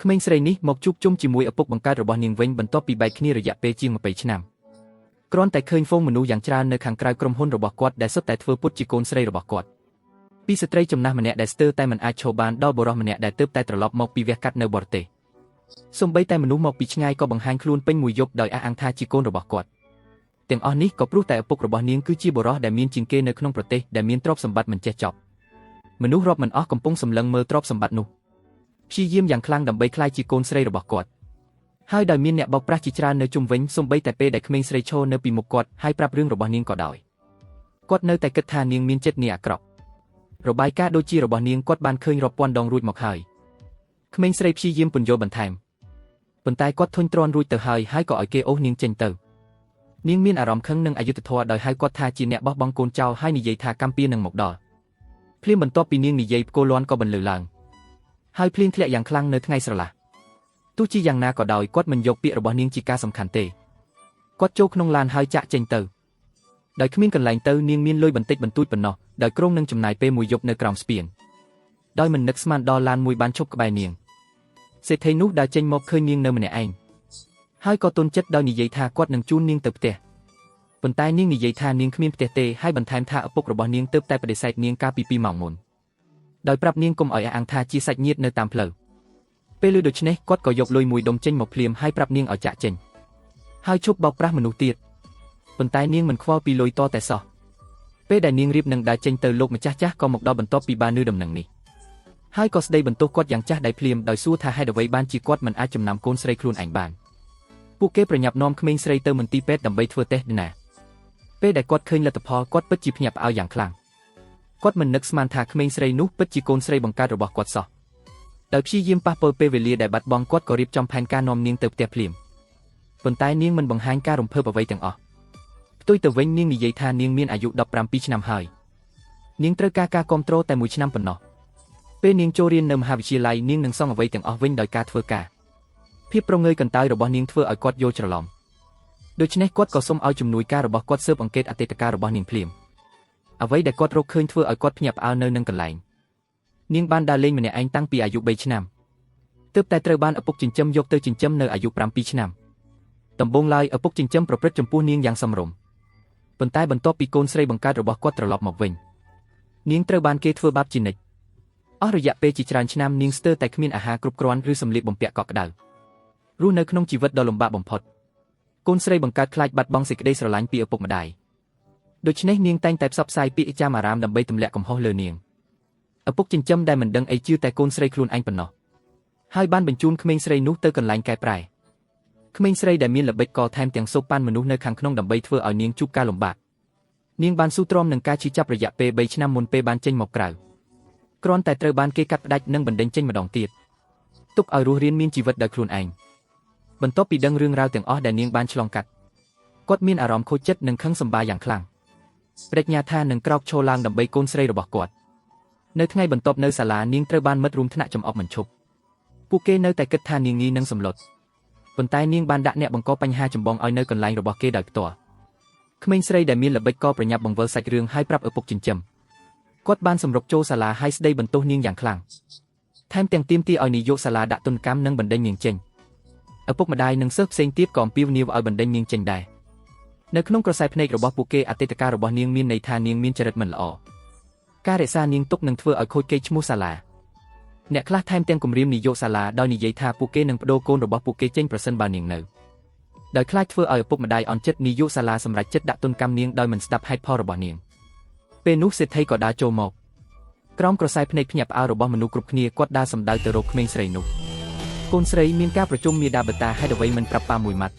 ក្មេងស្រីនេះមកជួបជុំជាមួយឪពុកបង្កើតរបស់នាងវិញបន្ទាប់ពីបែកគ្នារយៈពេលជាង20ឆ្នាំគ្រាន់តែឃើញហ្វូងមនុស្សយ៉ាងច្រើននៅខាងក្រៅក្រុមហ៊ុនរបស់គាត់ដែលសុទ្ធតែធ្វើពុតជាកូនស្រីរបស់គាត់ពីស្ត្រីចំណាស់ម្នាក់ដែលស្ទើរតែមិនអាចឈរបានដល់បុរសម្នាក់ដែលទើបតែត្រឡប់មកពីវះកាត់នៅបរទេសសូម្បីតែមនុស្សមកពីឆ្ងាយក៏បង្ហាញខ្លួនពេញមួយយប់ដោយអះអាងថាជាកូនរបស់គាត់ទាំងអស់នេះក៏ព្រោះតែឪពុករបស់នាងគឺជាបុរសដែលមានជាងគេនៅក្នុងប្រទេសដែលមានទ្រព្យសម្បត្តិមិនចេះចប់មនុស្សរាប់មិនអស់កំពុងសម្លឹងមើលទ្រព្យសម្បត្តិនោះព្យាយាមយ៉ាងខ្លាំងដើម្បីក្លាយជាកូនស្រីរបស់គាត់ហើយដោយមានអ្នកបោកប្រាស់ជាច្រើននៅជុំវិញសូម្បីតែពេលដែលក្មេងស្រីឈរនៅពីមុខគាត់ហើយប្រាប់រឿងរបស់នាងក៏ដោយគាត់នៅតែគិតថានាងមានចិត្តនាអាក្រក់របាយការណ៍ដូចជារបស់នាងគាត់បានឃើញរាប់ពាន់ដងរួចមកហើយក្មេងស្រីព្យាយាមពន្យល់បន្ថែមប៉ុន្តែគាត់ធុញទ្រាន់រួចទៅហើយក៏ឲ្យគេអូសនាងចេញទៅនាងមានអារម្មណ៍ខឹងនឹងអយុត្តិធម៌ដោយហៅគាត់ថាជាអ្នកបោះបង់កូនចោលហើយនិយាយថាកម្មពៀនឹងមកដល់ភ្លាមបន្ទាប់ពីនាងនិយាយផ្គរលាន់ក៏បន្លឺឡើងហើយភ្លៀងធ្លាក់យ៉ាងខ្លាំងនៅថ្ងៃស្រឡះទោះជាយ៉ាងណាក៏ដោយគាត់មិនយកពាក្យរបស់នាងជាការសំខាន់ទេគាត់ចូលក្នុងឡានហើយចាក់ចេញទៅដោយគ្មានកន្លែងទៅនាងមានលុយបន្តិចបន្តួចប៉ុណ្ណោះដោយក្រុងនឹងចំណាយពេលមួយយប់នៅក្រោមស្ពានដោយមិននឹកស្មានដល់ឡានមួយបានឈប់ក្បែរនាងសេដ្ឋីនោះដើរចេញមកឃើញនាងនៅម្នាក់ឯងហើយក៏ទន់ចិត្តដោយនិយាយថាគាត់នឹងជូននាងទៅផ្ទះប៉ុន្តែនាងនិយាយថានាងគ្មានផ្ទះទេហើយបន្ថែមថាឪពុករបស់នាងទើបតែបដិសេធនាងកាលពី2ម៉ោងមុនដោយប្រាប់នាងកុំឲ្យអះអាងថាជាសាច់ញាតិនៅតាមផ្លូវពេលឮដូច្នេះគាត់ក៏យកលុយមួយដុំចេញមកភ្លាមហើយប្រាប់នាងឲ្យចាក់ចេញហើយឈប់បោកប្រាស់មនុស្សទៀតប៉ុន្តែនាងមិនខ្វល់ពីលុយតតែសោះពេលដែលនាងរៀបនឹងដើរចេញទៅលោកម្ចាស់ចាស់ក៏មកដល់បន្ទាប់ពីបានឮដំណឹងនេះហើយក៏ស្ដីបន្ទោសគាត់យ៉ាងចាស់ដៃភ្លាមដោយសួរថាហេតុអ្វីបានជាគាត់មិនអាចចំណាំកូនស្រីខ្លួនឯងបានពួកគេប្រញាប់នាំក្មេងស្រីទៅមន្ទីរពេទ្យដើម្បីធ្វើតេស្ត DNA ពេលដែលគាត់ឃើញលទ្ធផលគាត់ពិតជាភ្ញាក់ផ្អើលយ៉ាងខ្លាំងគាត់មិននឹកស្មានថាក្មេងស្រីនោះពិតជាកូនស្រីបង្កើតរបស់គាត់សោះដោយព្យាយាមប៉ះពលពេលវេលាដែលបាត់បង់គាត់ក៏រៀបចំផែនការនាំនាងទៅផ្ទះភ្លាមប៉ុន្តែនាងមិនបង្ហាញការរំភើបអ្វីទាំងអស់ផ្ទុយទៅវិញនាងនិយាយថានាងមានអាយុ17ឆ្នាំហើយនាងត្រូវការការគាំទ្រតែ1ឆ្នាំប៉ុណ្ណោះពេលនាងចូលរៀននៅមហាវិទ្យាល័យនាងនឹងសងអ្វីទាំងអស់វិញដោយការធ្វើការភាពប្រងើយកន្តើយរបស់នាងធ្វើឲ្យគាត់យល់ច្រឡំដូច្នេះគាត់ក៏សូមឲ្យជំនួយការរបស់គាត់ស៊ើបអង្កេតអតីតកាលរបស់នាងភ្លាមអ្វីដែលគាត់រកឃើញធ្វើឲ្យគាត់ភ្ញាក់ផ្អើលនៅនឹងកន្លែងនាងបានដើរលេងម្នាក់ឯងតាំងពីអាយុ3ឆ្នាំទើបតែត្រូវបានឪពុកចិញ្ចឹមយកទៅចិញ្ចឹមនៅអាយុ7ឆ្នាំដំបូងឡើយឪពុកចិញ្ចឹមប្រព្រឹត្តចំពោះនាងយ៉ាងសមរម្យប៉ុន្តែបន្ទាប់ពីកូនស្រីបង្កើតរបស់គាត់ត្រឡប់មកវិញនាងត្រូវបានគេធ្វើបាបជានិច្ចអស់រយៈពេលជាច្រើនឆ្នាំនាងស្ទើរតែគ្មានអាហារគ្រប់គ្រាន់ឬសម្លៀកបំពាក់កក់ក្ដៅរស់នៅក្នុងជីវិតដ៏លំបាកបំផុតកូនស្រីបង្កើតខ្លាចបាត់បង់សេចក្តីស្រឡាញ់ពីឪពុកម្ដាយដូច្នេះនាងតែងតែផ្សព្វផ្សាយពាក្យចាមអារាមដើម្បីទម្លាក់កំហុសលើនាងឪពុកចិញ្ចឹមដែលមិនដឹងអីជឿតែកូនស្រីខ្លួនឯងប៉ុណ្ណោះហើយបានបញ្ជូនក្មេងស្រីនោះទៅកន្លែងកែប្រែក្មេងស្រីដែលមានល្បិចក៏ថែមទាំងសូកប៉ាន់មនុស្សនៅខាងក្នុងដើម្បីធ្វើឲ្យនាងជួបការលំបាកនាងបានស៊ូទ្រាំនឹងការឈឺចាប់រយៈពេល3ឆ្នាំមុនពេលបានចេញមកក្រៅគ្រាន់តែត្រូវបានគេកាត់ផ្ដាច់និងបណ្តេញចេញម្ដងទៀតទុកឲ្យរស់រានមានជីវិតដោយខ្លួនឯងបន្ទាប់ពីដឹងរឿងរ៉ាវទាំងអស់ដែលនាងបានឆ្លងកាត់គាត់មានអារម្មណ៍ខូចចិត្តនិងខឹងសម្បារយ៉ាងខ្លាំងបដិញ្ញាថានឹងក្រោកឈរឡើងដើម្បីកូនស្រីរបស់គាត់នៅថ្ងៃបន្ទាប់នៅសាលានាងត្រូវបានមិត្តរួមថ្នាក់ចំអប់មិនឈប់ពួកគេនៅតែគិតថានាងងាយនឹងសម្លុតប៉ុន្តែនាងបានដាក់អ្នកបង្កបញ្ហាចម្បងឲ្យនៅកន្លែងរបស់គេដោយផ្ទាល់ក្មេងស្រីដែលមានល្បិចក៏ប្រញាប់បង្វិលសាច់រឿងឲ្យប្រាប់ឪពុកចិញ្ចឹមគាត់បានសម្រុកចូលសាលាហើយស្ដីបន្ទោសនាងយ៉ាងខ្លាំងថែមទាំងទាមទារឲ្យនាយកសាលាដាក់ទណ្ឌកម្មនិងបណ្តេញនាងចេញឪពុកម្ដាយនិងសិស្សផ្សេងទៀតក៏អំពាវនាវឲ្យបណ្តេញនាងចេញដែរនៅក្នុងក្រសែភ្នែករបស់ពួកគេអតីតកាលរបស់នាងមានន័យថានាងមានចរិតមិនល្អការរក្សានាងទុកនឹងធ្វើឲ្យខូចកេរ្តិ៍ឈ្មោះសាលាអ្នកខ្លះថែមទាំងគំរាមនាយកសាលាដោយនិយាយថាពួកគេនឹងប្តូរកូនរបស់ពួកគេចេញប្រសិនបើនាងនៅដោយខ្លាចធ្វើឲ្យឪពុកម្ដាយអន់ចិត្តនាយកសាលាសម្រេចចិត្តដាក់ទណ្ឌកម្មនាងដោយមិនស្ដាប់ហេតុផលរបស់នាងពេលនោះសេដ្ឋីក៏ដើរចូលមកក្រោមក្រសែភ្នែកភ្ញាក់ផ្អើលរបស់មនុស្សគ្រប់គ្នាគាត់ដើរសម្ដៅទៅរកក្មេងស្រីនោះកូនស្រីមានការប្រជុំមាតាបតាហេតុអ្វីមិនប្រាប់ប៉ាមួយម៉ាត់